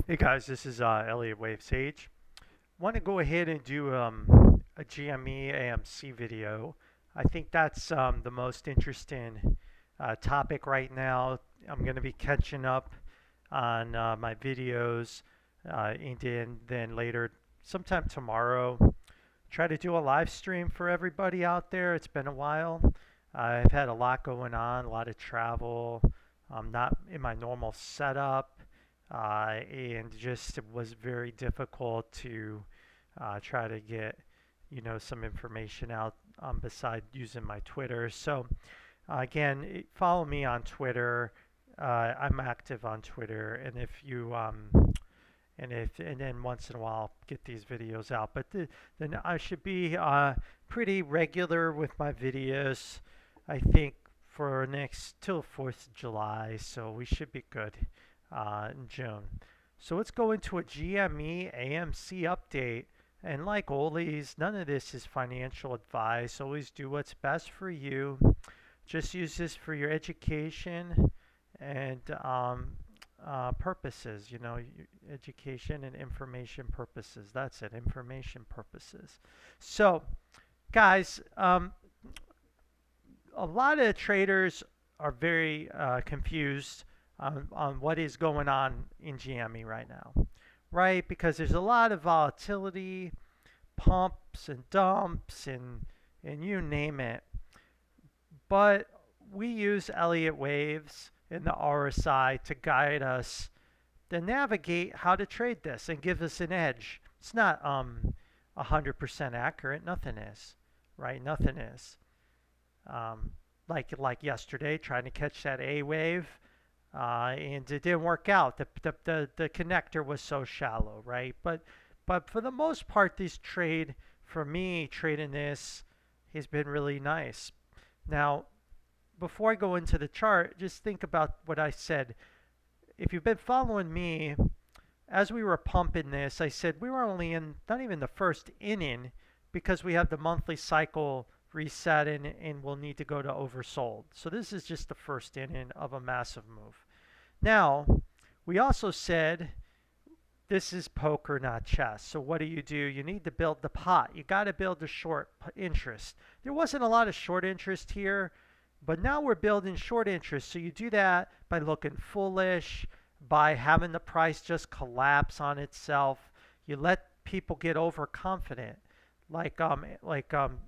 Hey guys, this is Elliot Wave Sage. Want to go ahead and do a GME AMC video. I think that's the most interesting topic right now. I'm going to be catching up on my videos and then later, sometime tomorrow, try to do a live stream for everybody out there. It's been a while. I've had a lot going on, a lot of travel. I'm not in my normal setup, and just it was very difficult to try to get some information out beside using my Twitter. So again, follow me on Twitter. I'm active on Twitter, and if you and then once in a while I'll get these videos out. But then I should be pretty regular with my videos. I think for next till 4th of July, so we should be good in June. So let's go into a GME AMC update. And like always, none of this is financial advice. Always do what's best for you. Just use this for your education and purposes, education and information purposes. That's it, information purposes. So, guys, a lot of traders are very confused on what is going on in GME right now, right? Because there's a lot of volatility, pumps and dumps, and you name it. But we use Elliott waves in the RSI to guide us to navigate how to trade this and give us an edge. It's not 100% accurate. Nothing is, right? Nothing is. Like yesterday, trying to catch that A wave, and it didn't work out. The connector was so shallow, right? But for the most part, this trade, for me, trading this has been really nice. Now, before I go into the chart, just think about what I said. If you've been following me, as we were pumping this, I said we were only in not even the first inning because we have the monthly cycle resetting and we'll need to go to oversold. So this is just the first inning of a massive move. Now, we also said this is poker, not chess. So what do? You need to build the pot. You got to build the short interest. There wasn't a lot of short interest here, but now we're building short interest. So you do that by looking foolish, by having the price just collapse on itself. You let people get overconfident, like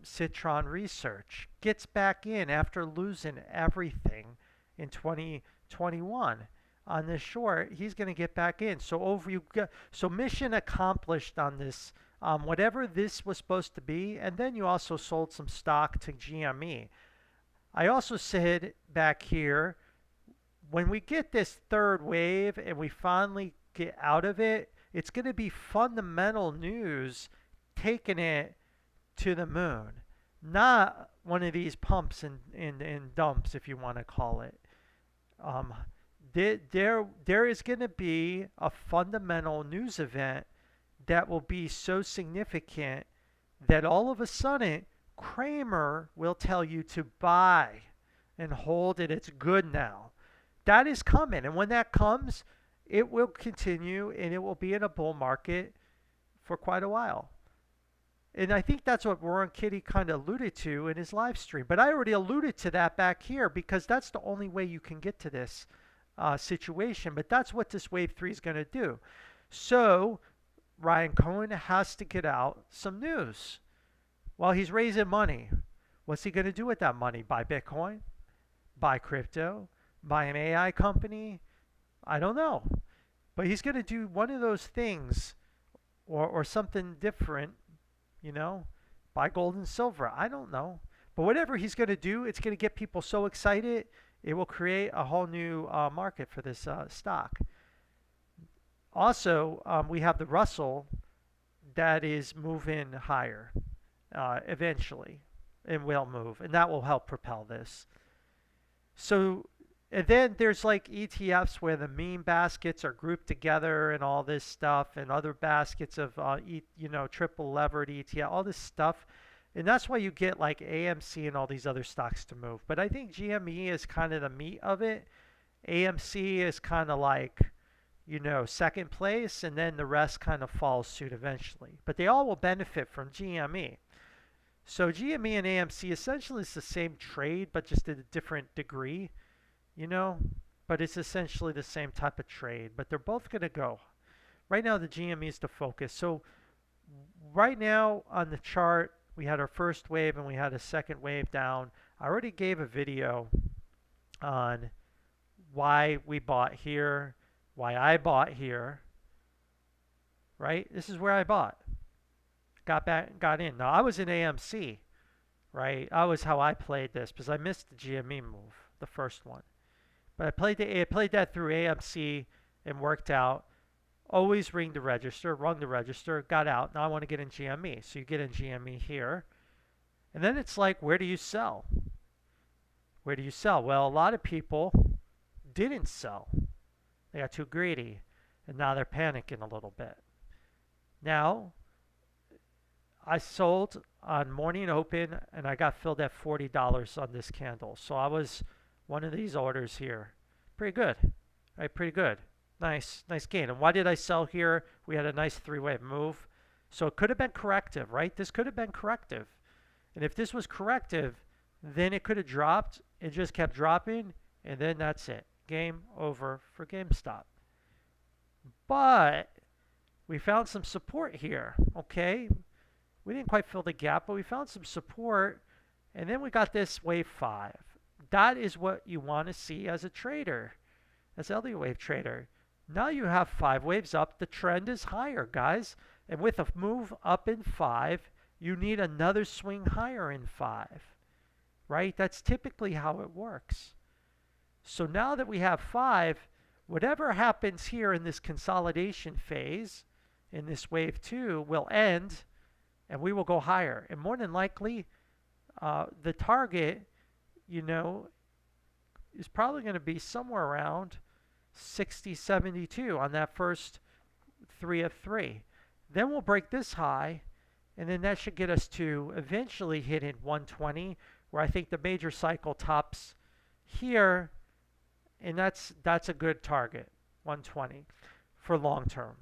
Citron Research gets back in after losing everything in 2021. On this short, he's going to get back in. So mission accomplished on this, whatever this was supposed to be. And then you also sold some stock to GME. I also said back here, when we get this third wave and we finally get out of it, it's going to be fundamental news taking it to the moon, not one of these pumps and dumps, if you want to call it. There is going to be a fundamental news event that will be so significant that all of a sudden Kramer will tell you to buy and hold it. It's good now. That is coming. And when that comes, it will continue and it will be in a bull market for quite a while. And I think that's what Warren Kitty kind of alluded to in his live stream. But I already alluded to that back here because that's the only way you can get to this situation. But that's what this wave 3 is going to do. So Ryan Cohen has to get out some news. Well, he's raising money. What's he going to do with that money? Buy Bitcoin? Buy crypto? Buy an AI company? I don't know. But he's going to do one of those things or something different, buy gold and silver. I don't know. But whatever he's going to do, it's going to get people so excited, it will create a whole new market for this stock. Also, we have the Russell that is moving higher eventually and will move, and that will help propel this. So, and then there's like ETFs where the meme baskets are grouped together and all this stuff, and other baskets of triple levered ETF, all this stuff. And that's why you get like AMC and all these other stocks to move. But I think GME is kind of the meat of it. AMC is kind of like second place, and then the rest kind of follows suit eventually. But they all will benefit from GME. So GME and AMC essentially is the same trade, but just at a different degree, you know. But it's essentially the same type of trade. But they're both going to go. Right now, the GME is the focus. So right now on the chart, we had our first wave and we had a second wave down. I already gave a video on why we bought here, why I bought here, right? This is where I bought. Got in. Now, I was in AMC, right? That was how I played this because I missed the GME move, the first one. But I played that through AMC and worked out. Always rung the register, got out. Now I want to get in GME. So you get in GME here. And then it's like, where do you sell? Where do you sell? Well, a lot of people didn't sell. They got too greedy. And now they're panicking a little bit. Now, I sold on morning open and I got filled at $40 on this candle. So I was one of these orders here. Pretty good. Right, pretty good. Nice gain. And why did I sell here? We had a nice three-wave move. So it could have been corrective, right? This could have been corrective. And if this was corrective, then it could have dropped. It just kept dropping. And then that's it. Game over for GameStop. But we found some support here. Okay. We didn't quite fill the gap, but we found some support. And then we got this wave 5. That is what you want to see as a trader, as Elliott wave trader. Now you have 5 waves up. The trend is higher, guys. And with a move up in 5, you need another swing higher in 5, right? That's typically how it works. So now that we have 5, whatever happens here in this consolidation phase, in this wave 2, will end, and we will go higher. And more than likely, the target, is probably going to be somewhere around 60.72 on that first 3 of 3. Then we'll break this high, and then that should get us to eventually hitting 120, where I think the major cycle tops here, and that's a good target, 120 for long term.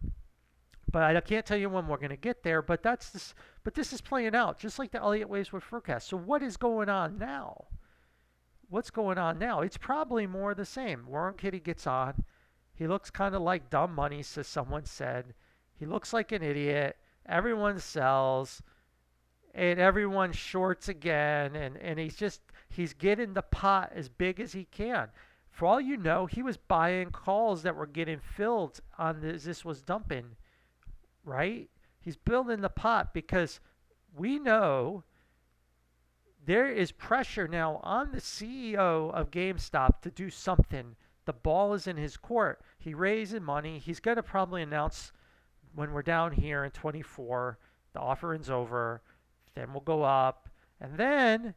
But I can't tell you when we're going to get there, but this is playing out just like the Elliott waves were forecast. So what is going on now? What's going on now? It's probably more the same. Warren Kitty gets on. He looks kind of like dumb money, as someone said. He looks like an idiot. Everyone sells. And everyone shorts again. And he's getting the pot as big as he can. For all you know, he was buying calls that were getting filled on this was dumping. Right? He's building the pot because we know there is pressure now on the CEO of GameStop to do something. The ball is in his court. He raising money. He's going to probably announce when we're down here in 24, the offering's over. Then we'll go up. And then,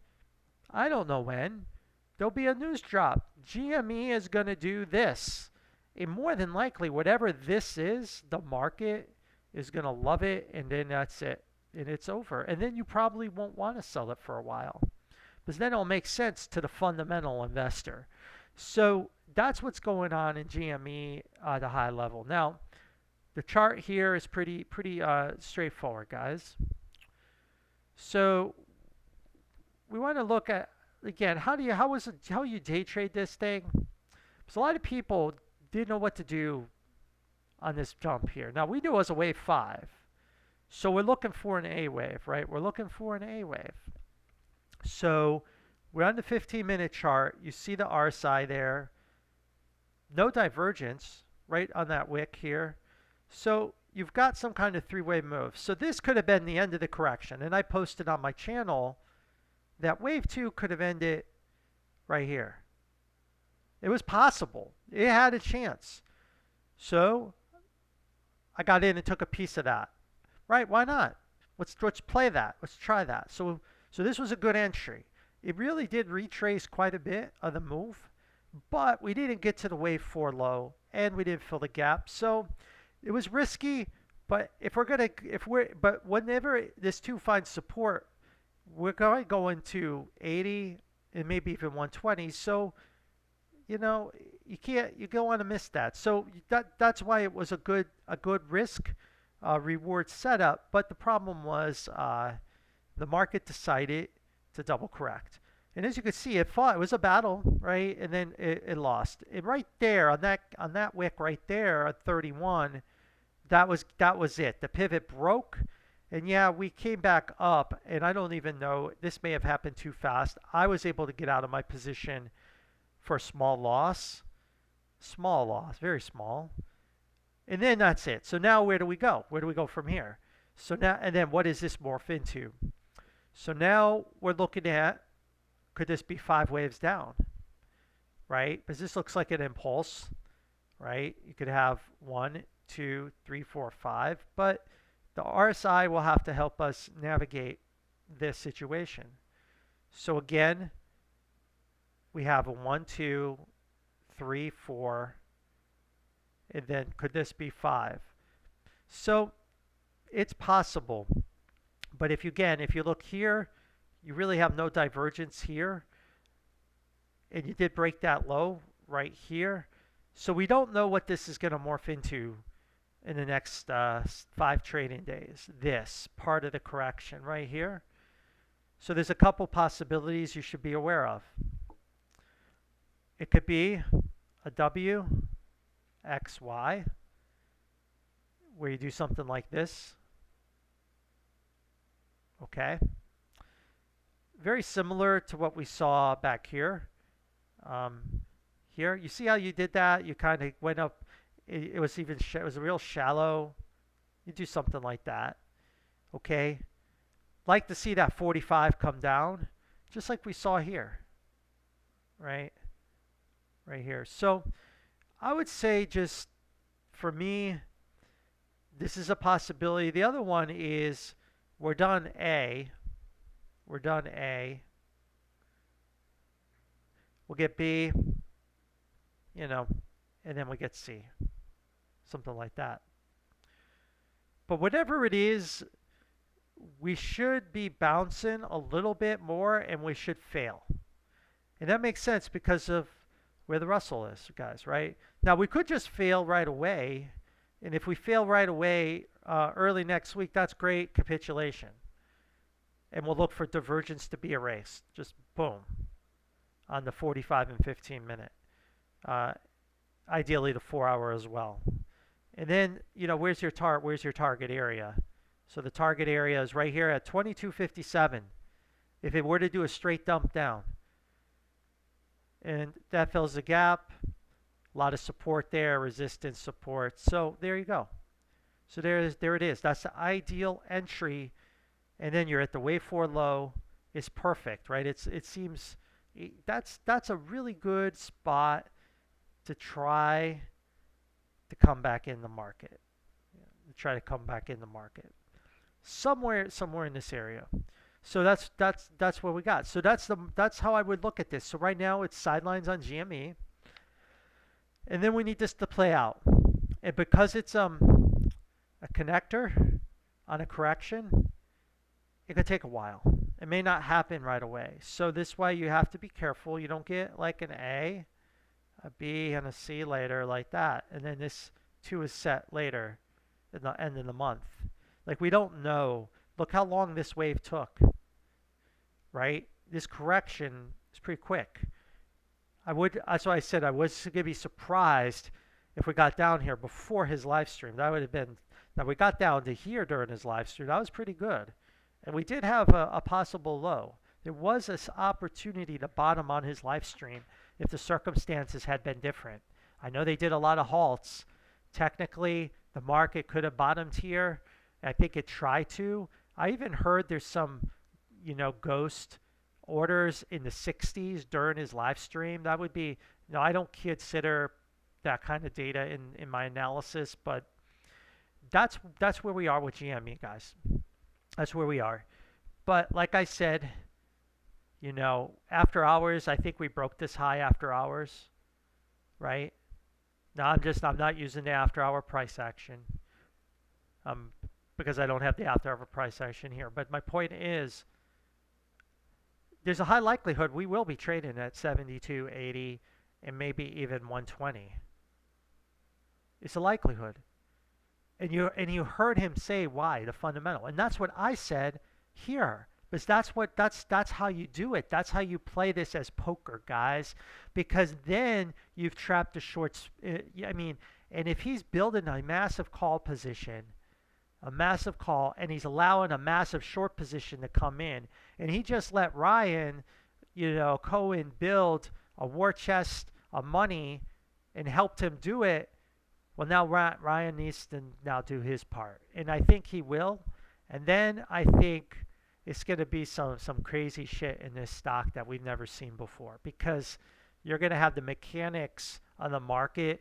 I don't know when, there'll be a news drop. GME is going to do this. And more than likely, whatever this is, the market is going to love it. And then that's it. And it's over. And then you probably won't want to sell it for a while. Because then it'll make sense to the fundamental investor. So that's what's going on in GME at a high level. Now, the chart here is pretty straightforward, guys. So we want to look at, again, how you day trade this thing? Because a lot of people didn't know what to do on this jump here. Now, we knew it was a wave 5. So we're looking for an A wave, right? We're looking for an A wave. So we're on the 15-minute chart. You see the RSI there. No divergence right on that wick here. So you've got some kind of 3-wave move. So this could have been the end of the correction. And I posted on my channel that wave 2 could have ended right here. It was possible. It had a chance. So I got in and took a piece of that. Right? Why not? Let's play that. Let's try that. So this was a good entry. It really did retrace quite a bit of the move, but we didn't get to the wave 4 low, and we didn't fill the gap. So it was risky. But whenever this 2 finds support, we're going to go into 80 and maybe even 120. So you you don't want to miss that. So that's why it was a good risk reward setup. But the problem was the market decided to double correct. And as you can see, it fought. It was a battle, right? And then it lost. And right there on that wick right there at 31, that was it. The pivot broke, and yeah, we came back up. And I don't even know. This may have happened too fast. I was able to get out of my position for a small loss, very small. And then that's it. So now where do we go? Where do we go from here? So now, and then what does this morph into? So now we're looking at, could this be 5 waves down, right? Because this looks like an impulse, right? You could have 1, 2, 3, 4, 5, but the RSI will have to help us navigate this situation. So again, we have a 1, 2, 3, 4, and then could this be 5? So it's possible. But if you look here, you really have no divergence here. And you did break that low right here. So we don't know what this is going to morph into in the next 5 trading days. This part of the correction right here. So there's a couple possibilities you should be aware of. It could be a W, X, Y, where you do something like this. Okay. Very similar to what we saw back here. Here, you see how you did that? You kind of went up. It was real shallow. You do something like that. Okay. Like to see that 45 come down, just like we saw here. Right here. So I would say, just for me, this is a possibility. The other one is we're done A. We'll get B, and then we get C. Something like that. But whatever it is, we should be bouncing a little bit more, and we should fail. And that makes sense because of where the Russell is, guys, right? Now, we could just fail right away. And if we fail right away early next week, that's great, capitulation. And we'll look for divergence to be erased. Just boom on the 45 and 15 minute. Ideally the 4 hour as well. And then, where's your target area? So the target area is right here at 22.57. If it were to do a straight dump down. And that fills the gap. A lot of support there, resistance support. So there you go. So there it is. That's the ideal entry. And then you're at the wave 4 low. It's perfect, right? It seems that's a really good spot to try to come back in the market. Somewhere in this area. So that's what we got. So that's how I would look at this. So right now it's sidelines on GME. And then we need this to play out. And because it's a connector on a correction, it could take a while. It may not happen right away. So this way you have to be careful. You don't get like an A, a B, and a C later like that. And then this 2 is set later at the end of the month. Like, we don't know. Look how long this wave took, right? This correction is pretty quick. That's why I said I was going to be surprised if we got down here before his live stream. That would have been, now we got down to here during his live stream. That was pretty good. And we did have a possible low. There was this opportunity to bottom on his live stream if the circumstances had been different. I know they did a lot of halts. Technically, the market could have bottomed here. I think it tried to. I even heard there's some, ghost orders in the 60s during his live stream. That would be, I don't consider that kind of data in my analysis, but that's where we are with GME, guys. That's where we are. But like I said, after hours, I think we broke this high after hours, right? Now I'm not using the after hour price action because I don't have the after hour price action here. But my point is, there's a high likelihood we will be trading at 72.80 and maybe even 120. It's a likelihood. And you heard him say why, the fundamental. And that's what I said here. Because that's how you do it. That's how you play this as poker, guys. Because then you've trapped the shorts. I mean, and if he's building a massive call position, a massive call, and he's allowing a massive short position to come in, and he just let Ryan, Cohen build a war chest of money and helped him do it. Well, now Ryan needs to now do his part, and I think he will. And then I think it's going to be some crazy shit in this stock that we've never seen before, because you're going to have the mechanics on the market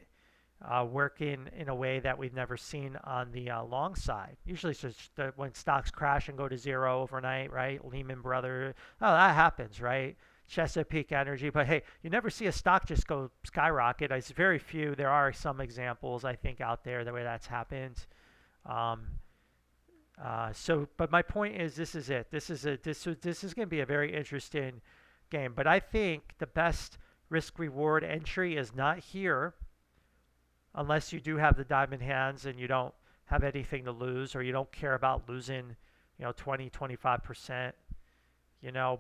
working in a way that we've never seen on the long side. Usually it's just when stocks crash and go to zero overnight, right? Lehman Brothers, oh, that happens, right? Chesapeake Energy, but hey, you never see a stock just go skyrocket. It's very few. There are some examples, I think, out there the way that's happened. But my point is, this is it. This is going to be a very interesting game. But I think the best risk-reward entry is not here, unless you do have the diamond hands and you don't have anything to lose, or you don't care about losing, 20, 25%,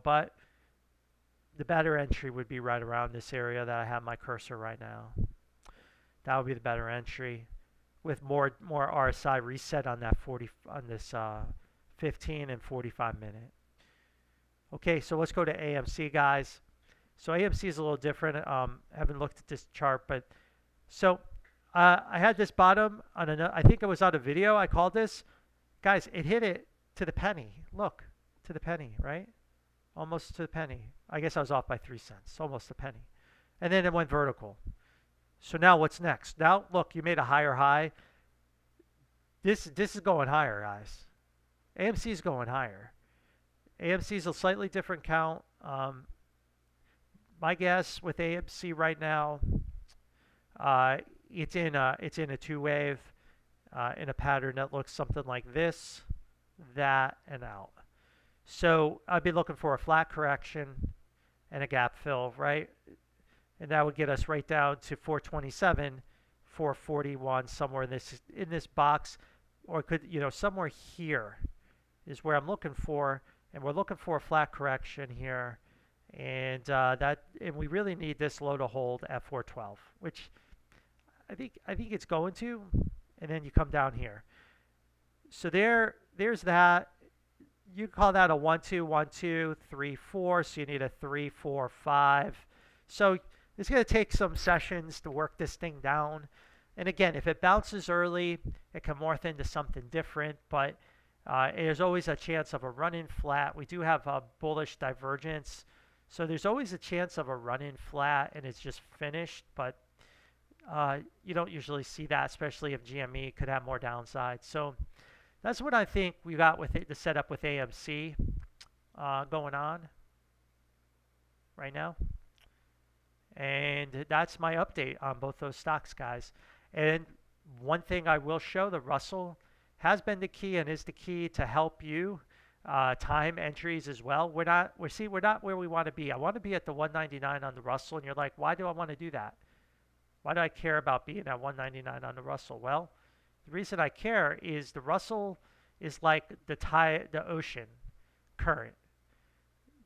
But the better entry would be right around this area that I have my cursor right now. That would be the better entry, with more RSI reset on that 15 and 45 minute. Okay, so let's go to AMC, guys. So AMC is a little different. Haven't looked at this chart, but so I had this bottom on I think it was on a video. I called this, guys. It hit it to the penny. Look, to the penny, right? Almost to the penny. I guess I was off by 3 cents, almost a penny. And then it went vertical. So now what's next? Now, look, you made a higher high. This is going higher, guys. AMC is going higher. AMC is a slightly different count. My guess with AMC right now, it's in a two wave, in a pattern that looks something like this, that, and out. So I'd be looking for a flat correction and a gap fill, right? And that would get us right down to 427, 441, somewhere in this box, or could somewhere here is where I'm looking for, and we're looking for a flat correction here, and and we really need this low to hold at 412, which I think it's going to, and then you come down here. So there's that. You call that a 1 2 1 2 3 4, so you need a 3 4 5. So it's going to take some sessions to work this thing down. And again, if it bounces early, it can morph into something different, but there's always a chance of a run-in flat. We do have a bullish divergence, so there's always a chance of a run-in flat and it's just finished, but you don't usually see that, especially if GME could have more downside. So that's what I think we got with the setup with AMC going on right now. And that's my update on both those stocks, guys. And one thing I will show, the Russell has been the key and is the key to help you time entries as well. We're not where we want to be. I want to be at the 199 on the Russell, and you're like, why do I want to do that? Why do I care about being at 199 on the Russell? Well, the reason I care is the Russell is like the ocean current.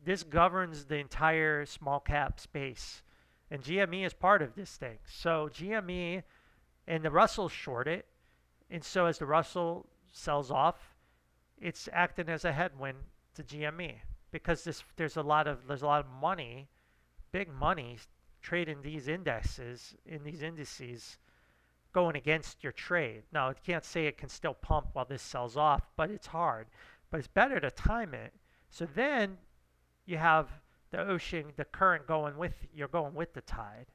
This governs the entire small cap space, and GME is part of this thing. So GME and the Russell short it, and so as the Russell sells off, it's acting as a headwind to GME, because there's a lot of money, big money, trading these indices going against your trade. Now, you can't say it can still pump while this sells off, but it's hard. But it's better to time it. So then you have the ocean, the current you're going with the tide.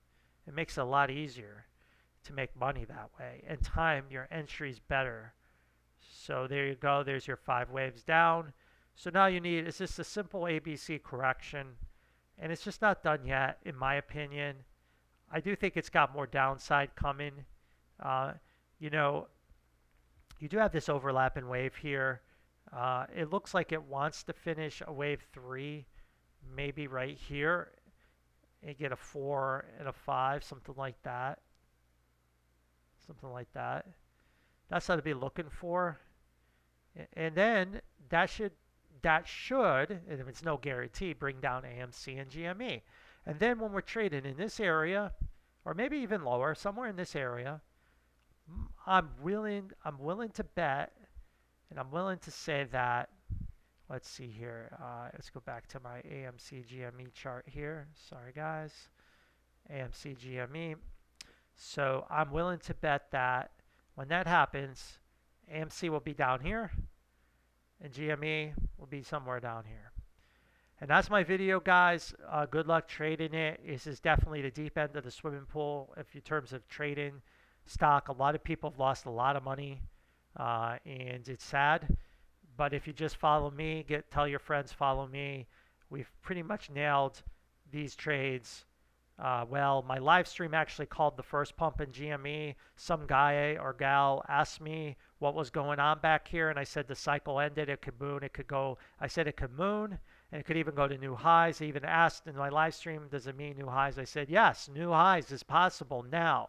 It makes it a lot easier to make money that way and time your entries better. So there you go. There's your 5 waves down. So now it's just a simple ABC correction, and it's just not done yet, in my opinion. I do think it's got more downside coming. You do have this overlapping wave here. It looks like it wants to finish a wave 3, maybe right here. and get a 4 and a 5, something like that. Something like that. That's what I'd be looking for. And then that should, and it's no guarantee, bring down AMC and GME. And then when we're trading in this area, or maybe even lower, somewhere in this area, I'm willing to bet, and I'm willing to say that. Let's see here. Let's go back to my AMC GME chart here. Sorry, guys. AMC GME. So I'm willing to bet that when that happens, AMC will be down here, and GME will be somewhere down here. And that's my video, guys. Good luck trading it. This is definitely the deep end of the swimming pool if in terms of trading stock. A lot of people have lost a lot of money, and it's sad. But if you just follow me, tell your friends follow me. We've pretty much nailed these trades. Well, my live stream actually called the first pump in GME. Some guy or gal asked me what was going on back here, and I said the cycle ended. It could moon. It could go. I said it could moon, and it could even go to new highs. They even asked in my live stream, does it mean new highs? I said yes, new highs is possible now.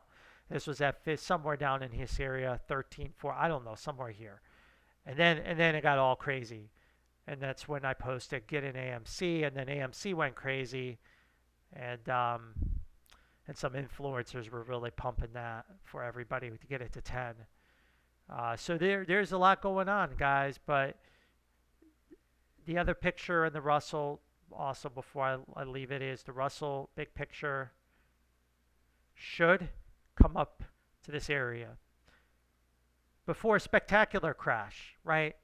This was at somewhere down in this area, 13.4. I don't know, somewhere here. And then it got all crazy, and that's when I posted get in AMC, and then AMC went crazy. And some influencers were really pumping that for everybody to get it to 10. So there's a lot going on, guys. But the other picture in the Russell, also before I leave it, is the Russell big picture should come up to this area before a spectacular crash, right?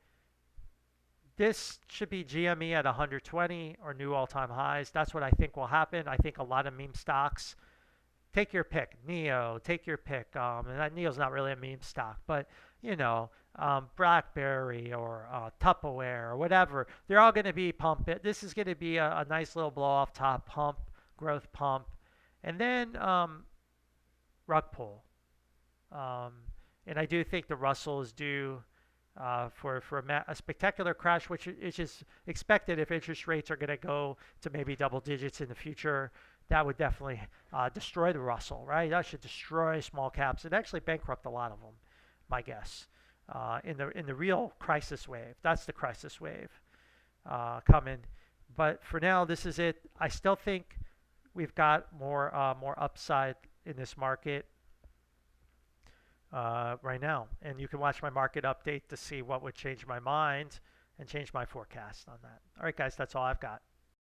This should be GME at 120 or new all-time highs. That's what I think will happen. I think a lot of meme stocks, take your pick. NEO, take your pick. And that NEO's not really a meme stock, but BlackBerry or Tupperware or whatever, they're all going to be pumping. This is going to be a nice little blow-off top pump, growth pump, and then rug pull. And I do think the Russell is due for a spectacular crash, which is just expected if interest rates are going to go to maybe double digits in the future. That would definitely destroy the Russell, right? That should destroy small caps and actually bankrupt a lot of them, my guess. In the real crisis wave, that's the crisis wave coming. But for now, this is it. I still think we've got more upside in this market right now, and you can watch my market update to see what would change my mind and change my forecast on that. All right, guys, that's all I've got.